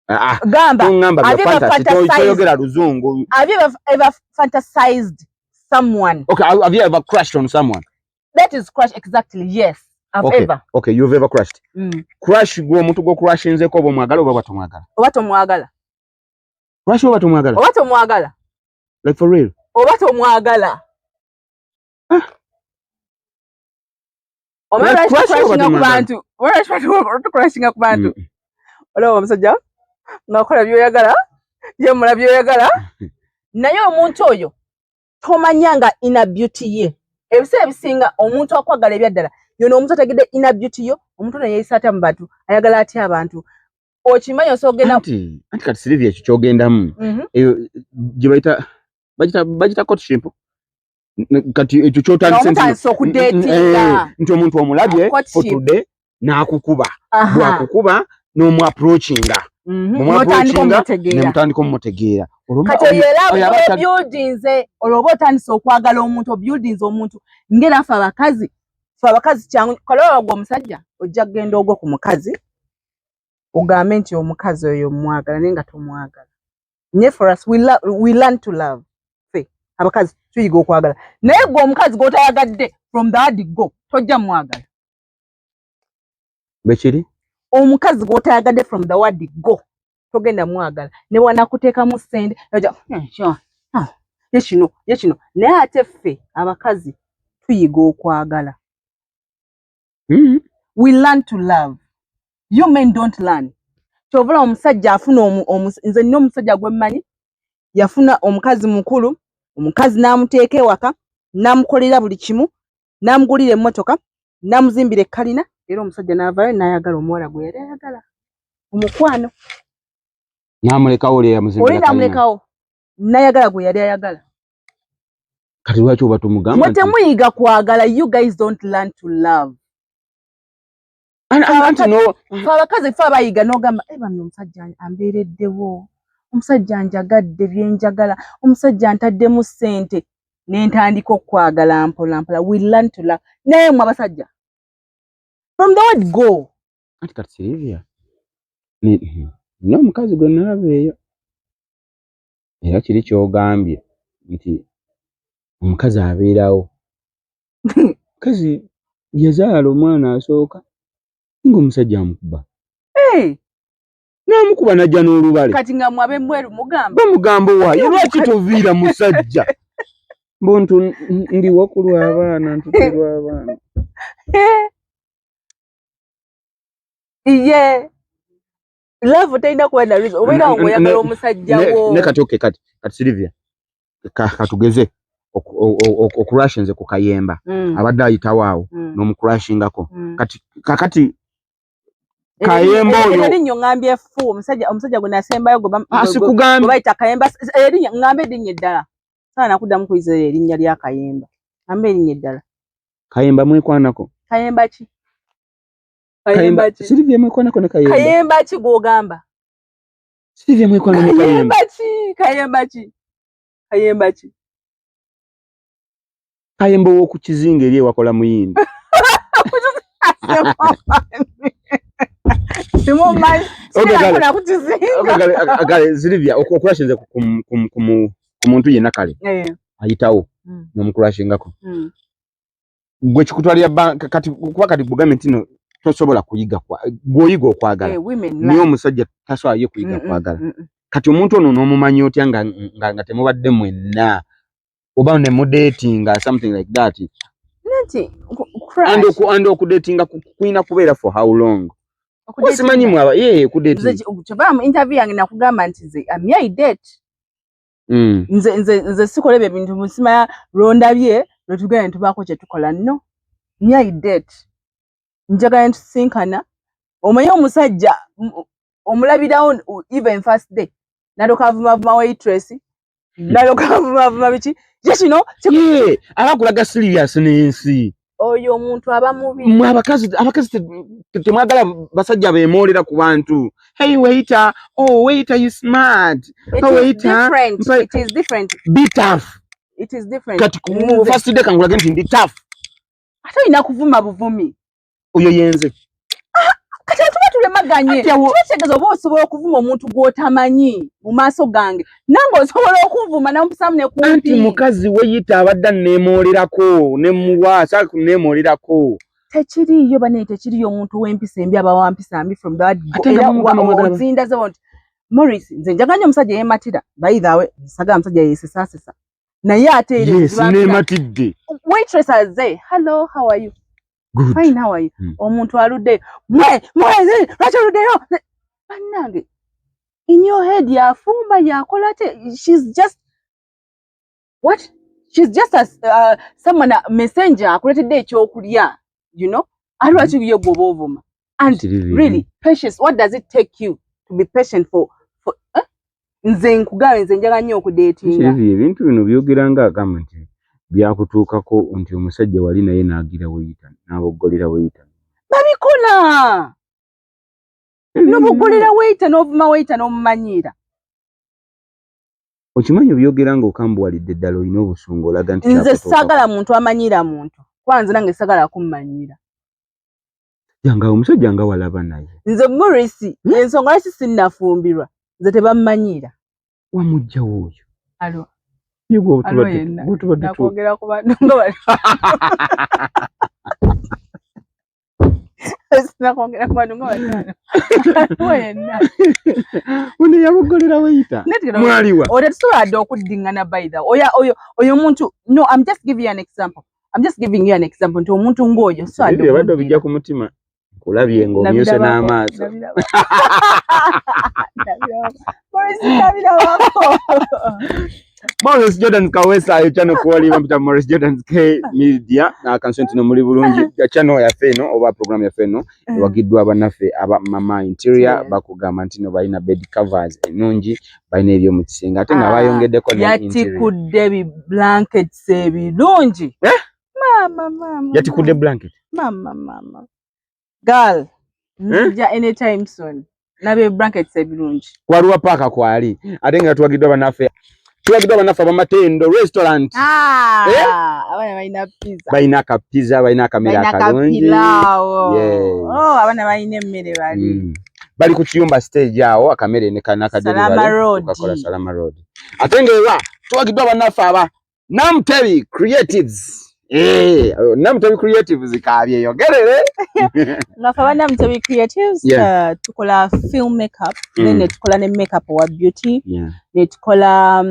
Gamba. Have you ever fantasized someone? Okay, have you ever crushed on someone? That is crush, exactly. Yes, I've ever. Okay, you've ever crushed. Crush go omuntu go crush nze ko bomwagala oba batomwagala. Oba tomwagala. Crush oba tomwagala. Oba tomwagala. Like for real. Oba tomwagala. Omara crushing ku bantu. Ola omusajja ngakola byoyagala, ye mula byoyagala. Naye omuntu oyo tomanyanga inner beauty ye. Ebise ebisinga omuntu akwagala ebyaddala. Yono omuntu ategedde inner beauty yo, omuntu naye yisata mu bantu, ayagala atya abantu. Okimanyi osogenda anti kati Sylvia ekyo kyogendamu. Eyo gye bagita courtship. Kati ekyo kyotandise nti omuntu omulabye fotude n'akukuba. Bwakukuba n'omu approachinga. Nemutandika omutegeera. Kati era buildings olwoba otandise okwagala omuntu buildings omuntu ngera afa abakazi kyangu kalola gwo omusajja ojja kugenda ogwo ku mukazi ogambe nti omukazi oyo mwagala nenga tomwagala. Nye for us we learn to love. Abakazi tuyiga okwagala. Naye gwo omukazi gwotayagadde from the word go tojja mwagala. Bekiri? Omukazi gwotayagadde from the word go togenda mwagala. Ne wanakuteeka mu sende ojja yekino naye ate ffe abakazi tuyiga okwagala. We learn to love. You men don't learn. Kyovula omusajja afuna nze nnyo omusajja gwe mmanyi yafuna omukazi mukulu, omukazi n'amuteeka ewaka, n'amukolera buli kimu, n'amugulira emmotoka, n'amuzimbira ekkalina, era omusajja n'avaayo n'ayagala omuwala gwe yali ayagala. Omukwano. N'amulekawo le yamuzimbira ekkalina. N'amulekawo. N'ayagala gwe yali ayagala. Kati lwaki oba tumugamba nti temuyiga kwagala? You guys don't learn to love. Abakazi ffe abayiga n'ogamba bamwe omusajja ambeereddewo, omusajja njagadde byenjagala, omusajja ntaddemu ssente, n'entandika okwagala mpola mpola. We learn to love. Naye mwe abasajja from the word go. Anti kati Sylvia n'omukazi gwe nalaba eyo era kiri kyogambye nti omukazi abeerawo. Omukazi yazaala omwana asooka ng'omusajja amukuba. N'amukuba n'ajja n'olubale. Kati nga mwabe mweru mugamba. Bamugamba waayo lwaki toviira musajja? Mbontu ndi wakulu abaana ntuterwa abaana. Iye. Love tayina kuba na reason. Obeera oyagala omusajja wo. Ne kati okay kati Sylvia. Katugeze okurasha nze ku Kayemba. Abadde ayitawo awo n'omukurashingako. Kati kakati Kayemba oyo erinnya ngambye fu omusajja gwe nasembayo gwe bayita Kayemba. Erinnya ngambe erinnya eddala. Saana nakuddamu kuyiza erinnya lya Kayemba. Ngambe erinnya eddala. Kayemba mwekwanako. Kayemba ki? Kayemba Sylvia mwekwanako ne Kayemba. Kayemba ki gwogamba? Sylvia mwekwanako ne Kayemba. Kayemba ki? Kayemba ki? Kayemba w'oku Kizinga eri ewakola Muyindi. Sylvia okurashinze ku muntu yenna kale ayitawo n'omukurashingako. Gwe kikutwalira kati kuba kati gavumenti ino tosobola kuyiga gw'oyiga okwagala naye omusajja tasobola kuyiga kwagala. Kati omuntu ono n'omumanyi otya nga temubadde mwenna oba ne mudatinga something like that. And okudatinga kuina kubeera for how long? Osimanyi mwaba kudatinga. Kyova interview yange nakugamba nti nze amyai date. Nze sikola ebyo bintu musima londabye lwetugenda tubaako kye tukola nno. Myai date. Njagala ntusinkana. Omanyi omusajja omulabirawo even first day. Nadoka vuma waitress. Nadoka vuma biki. Kino abakulaga serious n'ensi. Oyo omuntu aba mubi. Mwe abakazi temwagala basajja beemoolera ku bantu. Hey waiter, oh waiter you smart. It is different. Be tough. It is different. Kati first day kangulaga nti ndi tough. Ate ina kuvuma buvumi. Oyo yenze. Kati tuba tulema twaganye kyotegeeza oba osobola okuvuma omuntu gw'otamanyi mu maaso gange nange osobola okunvuma namusamu ne kumpi anti mukazi weyita abadda neemolerako ne muwaasa neemolerako tekiriyo bane tekiriyo omuntu w'empisa embi aba wampisa mbi from that ozinda ze won't Morris nze njaganya omusajja yeematira bayithawe nsaga omusajja yeesesasesa naye ate yes neematidde waitress aze hello how are you good fine how are you omuntu aludde lwaki oluddeyo bannange in your head yafumba yakola te she's just someone messenger akuletedde ekyokulya you know alwaki ye gwoba ovuma and really patience what does it take you to be patient for nze nkugabe nze njaga nnyo okudeetinga ebintu bino byogeranga agamba nti byakutuukako nti omusajja wali naye n'agira weyita n'aboggolera weyita babikola n'oboggolera weyita n'ovuma weyita n'omumanyiira okimanyi byogeranga okambuwalidde ddala olina obusungu olaga nti nze saagala muntu amanyiira muntu kwanze nange saagala kummanyiira yanga omusajja nga walaba naye nze Morris ensonga lwaki sinnafumbirwa nze tebammanyiira wamugjawo oyo alo nakwogera ku bantu nga bali sinakwogera ku bantu nga bali yenna ono yaboggolera weyita mwaliwa otetusobola dde okuddiŋŋana bayitha oyo omuntu no I'm just giving you an example nti omuntu ng'oyo badde obijja ku mutima kulabye ng'omyuse n'amaaso Morris Jordan Kawesa yo channel kwali bamuta Morris Jordan K Media na consent no muri bulungi ya channel ya feno oba program ya feno wagiddwa abanafe aba mama interior bakugamba ntino balina bed covers enungi balina ebyo mu kisenga ate nga bayongeddeko ne interior yatikudde bi blankets ebirungi mama yatikudde blanket mama girl nja anytime soon nabe blankets ebirungi kwaluwa paka kwali ate nga twagiddwa abanafe abamatendo restaurant abana balina pizza balina ka pizza balina kamera kalungi abana balina emmere bali ku kiyumba stage awo akamere ne kanakadeli bali Salama Road ate nga twagiddwa abanafe aba Namtebi Creatives Namtebi Creatives kaabye yogerere ngafa bana Namtebi Creatives tukola film makeup ne tukola ne makeup wa beauty ne tukola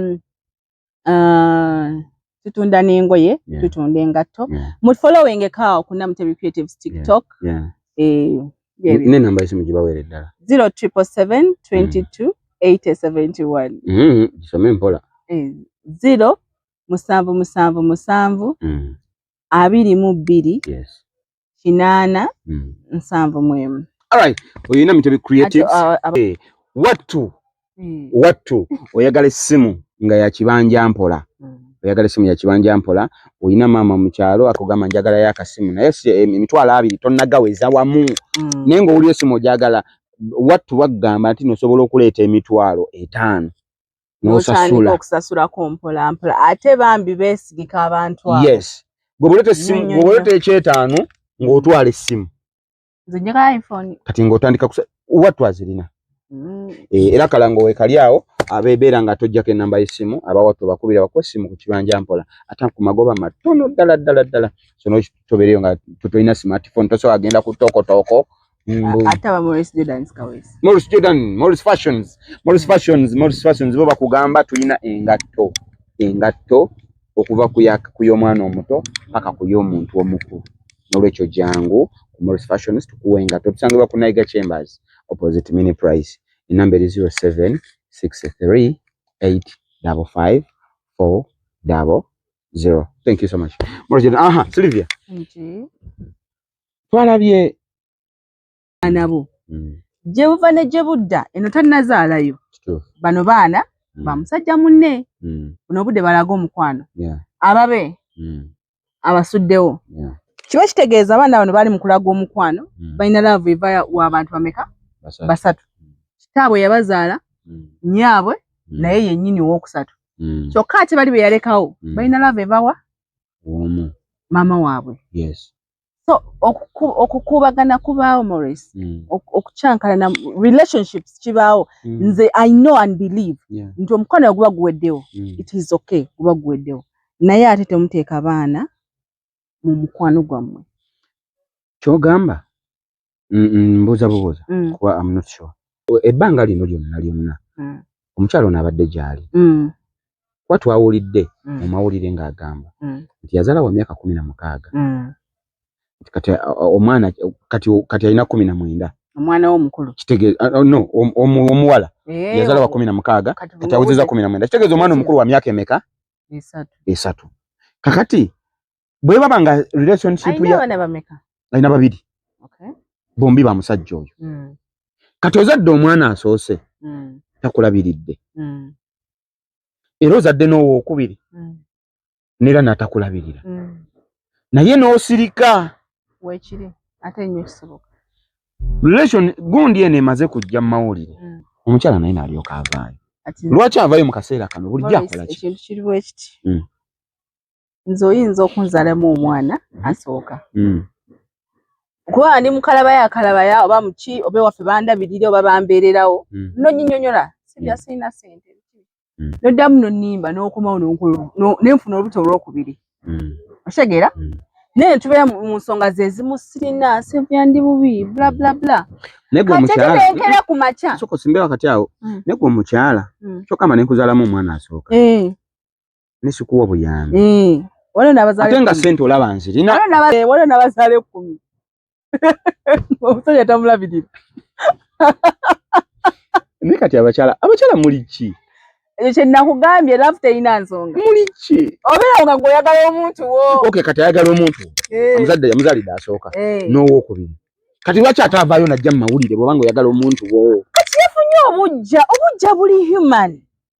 tutunda n'engoye tutunda engatto mu following kao ku Namtebi Creatives TikTok ne namba isimu gibaweere ddala 0777 22 8071 gisome mpola 0 musanvu 22 8 7 alright oyina Namtebi Creatives wattu oyagala essimu nga ya kibanja mpola oyagala essimu ya kibanja mpola oyina mama mu kyalo akugamba njagala ya kasimu naye emitwalo 2 tonnagaweza wamu naye ng'oli essimu ojagala wattu bagamba nti nosobola okuleeta emitwalo 5 n'osasula okusasula ko mpola ate bambi beesigika abantu abo yes gwoboleeta essimu gwoboleeta ekyetaano ng'otwala essimu nze njagala iPhone kati ng'otandika wattu azirina era kalango wekali awo abebeera nga tojjako enamba y'essimu abawattu bakubira bakuwa essimu ku kibanja mpola ate ku magoba matono ddala sono tobeereyo nga tutolina smartphone tosobola agenda ku tookotoko ate aba Morris Jordan Kawesa Morris Fashions bo bakugamba tulina engatto okuva ku y'omwana omuto paka ku y'omuntu omukulu n'olwekyo jangu ku Morris Fashions tukuwa engatto tusangibwa ku Naiga Chambers opposite Mini Price. The number is 07 63 855 400. Thank you so much. Sylvia. Twalabye anabo. Jebuva ne jebudda eno tannazaalayo. Bano baana ba musajja munne. Buno budde balaga omukwano. Ababe. Abasuddewo. Kiba kitegeeza abaana bano bali mu kulaga omukwano balina laavu eva w'abantu bameka basatu kitaabwe yabazaala nyaabwe naye yennyini ow'okusatu kyokka ate bali be yalekawo balina laavu eva wa maama waabwe So okukubagana kubaawo Maurice okuchankala na relationships kibaawo nze I know and believe nti omukono guba guweddewo it is okay guba guweddewo naye ate temuteeka baana mu mukwano gwammwe kyogamba mbuuza bubuuza kuba I'm not sure ebbanga lino lyonna omukyalo n'abadde gyali kuba twawulidde mu mawulire ng'agamba nti yazala wa myaka 16 kati omwana kati alina 19 omwana w'omukulu kitegeeza no omuwala yazala wa 16 kati awuzeza 19 kitegeeza omwana omukulu wa myaka emeka 3 kakati bwe babanga relationship ya alina babiri bombi ba musajja oyo kati ozadde omwana asoose takulabiridde era ozadde n'owookubiri nera n'atakulabirira naye n'osirika wekiri ate nnyo kisoboka relation gundi ene emaze kujja mu mawulire omukyala naye n'alyoka avaayo lwaki avaayo mu kaseera kano bulijjo akola ki ekintu kiri bwe kiti nze oyinza okunzaalamu omwana asooka kuba ndi mukalabaya oba muki oba waffe bandabirire oba bambeererawo nonyinyonyola sibya sirina ssente noddamu nonnimba n'okomawo nenfuna olubuto olwokubiri otegeera naye tubeera mu nsonga ze ezimu sirina sibya ndi bubi bla bla bla kategerenkera ku makya soko simbe wakati awo negwe omukyala kyokamba nenkuzaalamu omwana asooka nesikuwa buyambi ate nga ssente olaba nzirina waliwo n'abazaala 10 omusajja tamulabirira naye kati abakyala muli ki ekyo kye nakugambye laafu terina nsonga muli ki obeera nga ng'oyagala omuntu wo okay kati ayagala omuntu omuzadde yamuzaalidde asooka n'owookubiri kati lwaki ataavaayo najja mu mawulire bw'obanga oyagala omuntu wo kati yafunye obujja buli human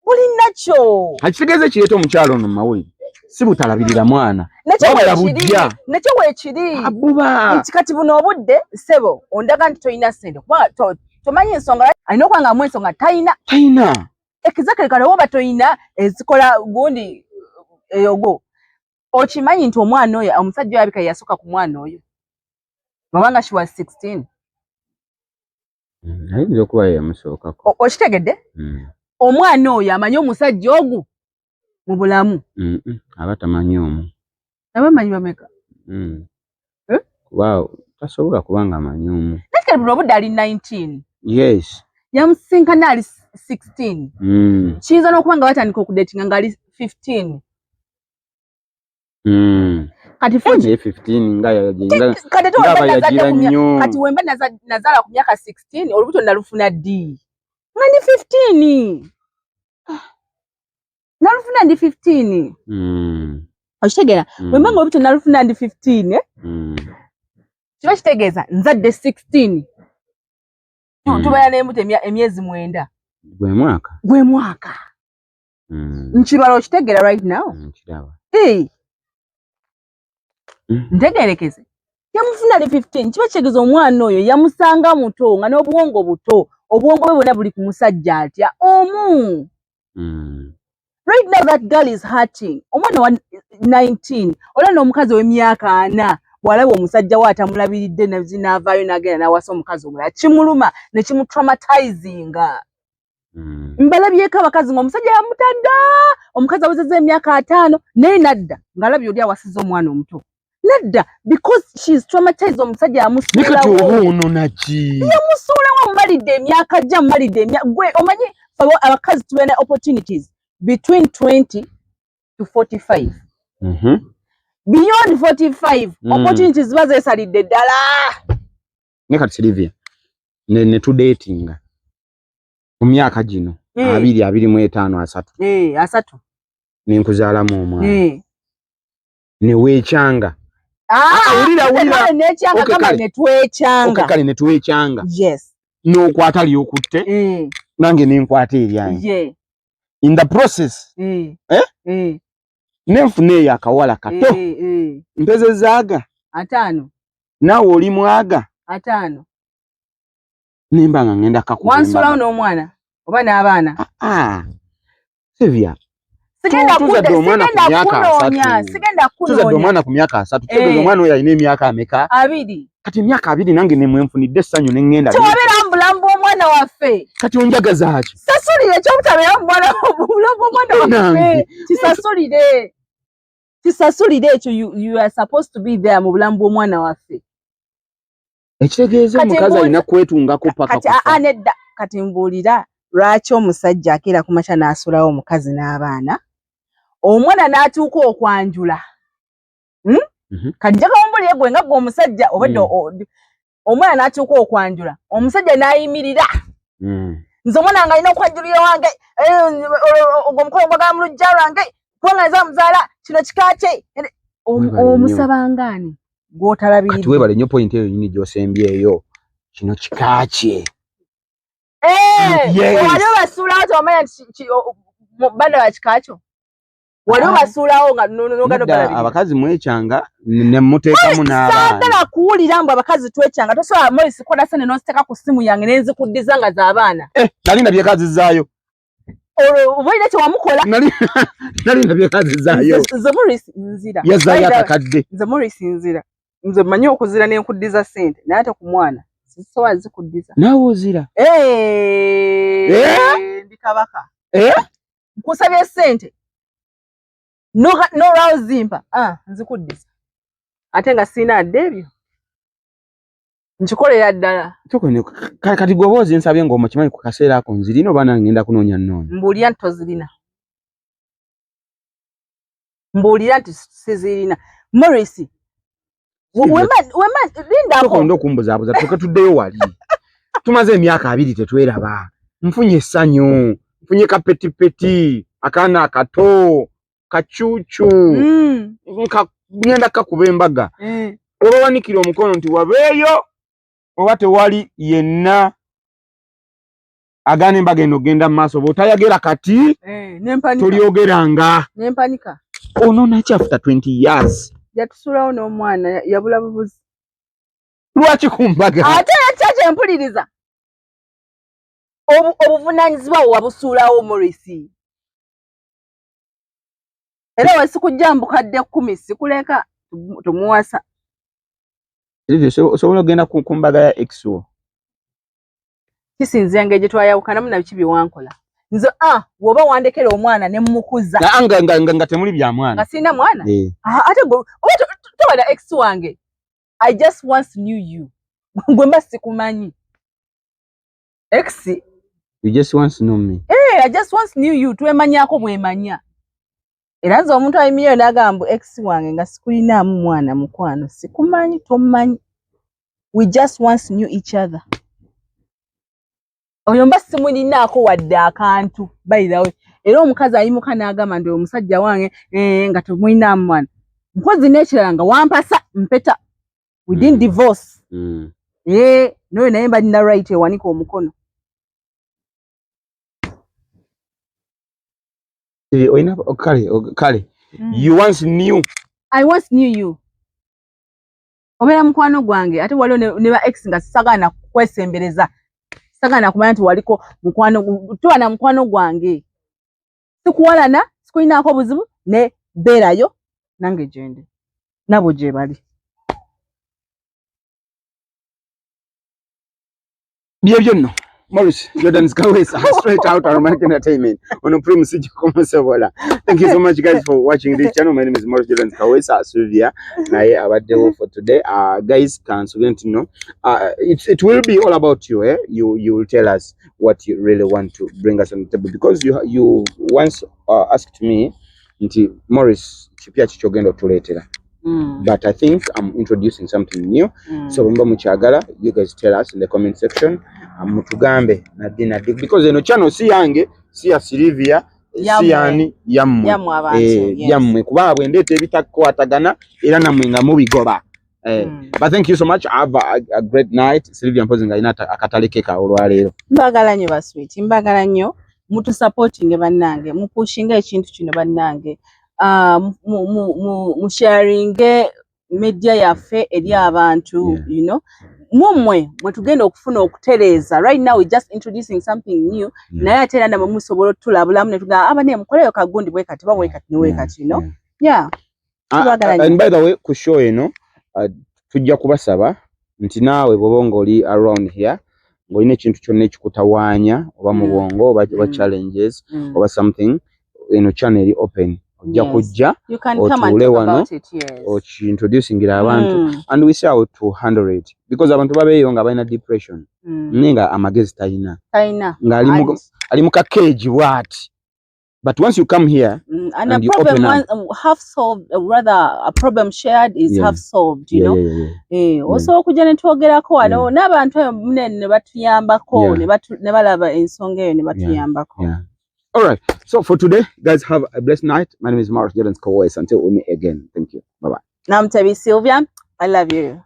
buli nakyo akitegeeza ekireeta omukyalo ono mu mawulire si butalabirira mwana nakyo weekiri abuba kati buno obudde ssebo ondaga nti tolina ssente kuba tomanyi ensonga alina okuba nga amu ensonga talina exactly kale oba toyina ezikola gundi eyogo okimanyi nti omwana oyo omusajja yabika yasooka ku mwana oyo babanga she was 16 ayinza okuba yamusookako okitegedde omwana oyo amanyi omusajja ogu mu bulamu aba tamanyi omu abamanyi bameka kuba tasobola kubanga amanyi omu nakale buno obudde ali 19 yes yamusinkana ali 16 kiyinza n'okuba nga batandika okudatinga ngaali 15 kati 15 nga nnyo kati wemba nazaala ku myaka 16 olubuto nalufuna ddi nga ndi 15 nalufuna ndi 15 okitegeera wemba nga olubuto nalufuna ndi 15 kiba kitegeeza nzadde 16 tubeera n'embuto emyezi 9 gwe mwaka nkibala okitegeera right now ntegeerekeze yamufuna li 15 kiba kitegeeza omwana oyo yamusanga muto nga n'obuwongo buto obwongo bwe bwonna buli ku musajja atya omu right now that girl is hurting omwana wa 19 olwa n'omukazi w'emyaka 4 bw'alaba omusajja we atamulabiridde n'avaayo n'agenda n'awasa omukazi omulala kimuluma ne kimutraumatizinga mbalabyeko abakazi ng'omusajja yamutadda omukazi awezezza emyaka 5 naye nadda ng'alabye oli awasizza omwana omuto nadda because she is traumatized omusajja yamusuulawo mumalidde emyaka gya mumalidde emyaka gwe omanyi abakazi tubeera opportunities between 20 to 45 beyond 45 opportunities ziba zeesalidde ddala ne kati Silivia ne tudatinga mu myaka gino 25 3 nenkuzaalamu omwana ne weekyanga wulira nekyanga kama netwekyanga kale netwekyanga yes n'okwata lyokutte nange nenkwata eryange in the process nenfuna eyo akawala kato mpezezaaga 5 naawe oli mwaga 5 nimba nga ngenda kakubemba wansulawo n'omwana oba n'abaana Silvia sigenda omwana ku myaka 3 tutegeeza omwana oyo alina emyaka ameka 2 kati emyaka 2 nange ne mwenfunidde essanyu ne ngenda tewabera mbulambu omwana waffe kati onjagaza ki sasulire ky'obutabera mbulambu omwana waffe kisasulire ekyo you are supposed to be there mu bulambu omwana waffe ekitegeeza omukazi alina kwetungako paka kati mbuulira lwaki omusajja akeera ku makya n'asulawo omukazi n'abaana omwana n'atuuka okwanjula kajja kawumbulire gwe nga gwe omusajja obadde omwana n'atuuka okwanjula omusajja n'ayimirira nze omwana nga alina okwanjulira wange ogwo omukono gwagala mu lujja lwange kubanga nze amuzaala kino kika kye omusabangaani gw'otalabirira kati weebale nnyo point eyo nyini gy'osembyeyo kino kika kye waliwo basuulawo tewamanya banda ba kika kyo waliwo basuulawo nga nogalabirira abakazi mwekyanga ne muteekamu n'abaana saagala kuwulira mbu abakazi twekyanga tosobola Morris kola sene n'oziteeka ku ssimu yange ne nzikuddiza nga z'abaana nali ndabye kazizaayo obaire tewamukola nali ndabye kazizaayo nze Morris nzira yazaayo akakadde nze Morris nzira nze mmanyi okuzira ne nkuddiza ssente naye ate ku mwana sisobola zikuddiza naawe ozira ndi kabaka nkusabye ssente n'olwawo zimpa nzikuddiza ate nga sina adde ebyo nkikolera ddala kati gwe ozi nsabye ng'omukimanyi ku kaseera ako nzirina oba nange ngenda kunoonya nnoonya mbuulira nti tozirina mbuulira nti sizirina Morris tokonda okumbuzaabuza tuke tuddeyo wali tumaze emyaka 2 tetweraba nfunye essanyu nfunye kapetipeti akaana akato kacuucu ngenda kakuba embaga oba wanikira omukono nti wabeeyo oba tewali yenna agaana embaga eno genda mu maaso bw'otayagera kati tolyogeranga onoona ki after 20 years yatusulawo n'omwana yabula bubuzi lwaki ku mbaga ate yakya empuliriza obuvunaanyizibwa wabusuulawo Morris era wesikujja mbukadde 10 sikuleka tumuwasa osobola okugenda ku mbaga ya exo kisinzira engeri gye twayawukanamu na biki byewankola nze woba wandekera omwana ne mmukuza nga temuli bya mwana nga sina mwana ate tobala ex wange I just once knew you gwe mba sikumanyi ex you just once know me I just once knew you twemanyako bwemanya era nze omuntu ayimiyo n'agamba ex wange nga sikulinamu mwana mukwano sikumanyi tomanyi we just once knew each other oyo mba simulinaako wadde akantu bayirawe era omukazi ayimuka n'agamba ndi omusajja wange nga temulinamu mwana mpozi n'ekirala nga wampasa mpeta we didn't divorce noyo naye mba nina right ewanika omukono kale you once knew I once knew you obeera mukwano gwange ate waliwo ne ba ex nga sisagaana kwesembereza sisagaana kumanya nti waliko mukwano tuba na mukwano gwange sikuwalana sikulinaako buzibu ne beerayo nange gyende nabo gye bali byebyo nno Morris Jordan's Kawesa straight out Aromatic Entertainment on Primus Kumusobola. Thank you so much guys for watching this channel. My name is Morris Jordan's Kawesa Sylvia naye abaddewo for today. Guys can so to know it will be all about you. You will tell us what you really want to bring us on the table because you once asked me nti Morris kipya kikyogenda okutuleetera. But I think I'm introducing something new. So mba mukyagala, you guys tell us in the comment section. Mutugambe na dina because eno channel si yange, si ya Sylvia, si yani yammwe kuba bwendete ebitakwatagana era namwe nga mubigoba. But thank you so much. Have a great night. Sylvia mpozinga ina akatalekeka olwaleero. Mbagala nnyo basweet, mbagala nnyo mutu supporting bannange, mupushinga ekintu kino bannange. Mu sharing media yaffe eri abantu, you know, mumwe mwetugenda okufuna okutereza. Right now we just introducing something new. Naye ate era namwe musobola tulabulamu ne tuga abane mukoleyo kagundi bwe kati bwe kati ne we kati no. Yeah. And by the way ku show eno tujja kubasaba nti naawe bobongo oli around here ngolina ekintu kyonna ekikutawaanya oba mu bwongo oba challenges oba something eno channel open ojja kujja otule wano introducing abantu and we see how to handle it because abantu babeeyo nga balina depression ninga amagezi talina nga ali mu cage bwati. But once you come here and a problem half solved, rather a problem shared is half solved, you know. Also okujja ne twogerako wano n'abantu munene ne batuyambako ne balaba ensonga eyo ne batuyambako. All right. So for today, guys, have a blessed night. My name is Mark Jordan Kowes. Until we meet again. Thank you. Bye-bye. Namtabi Sylvia. I love you.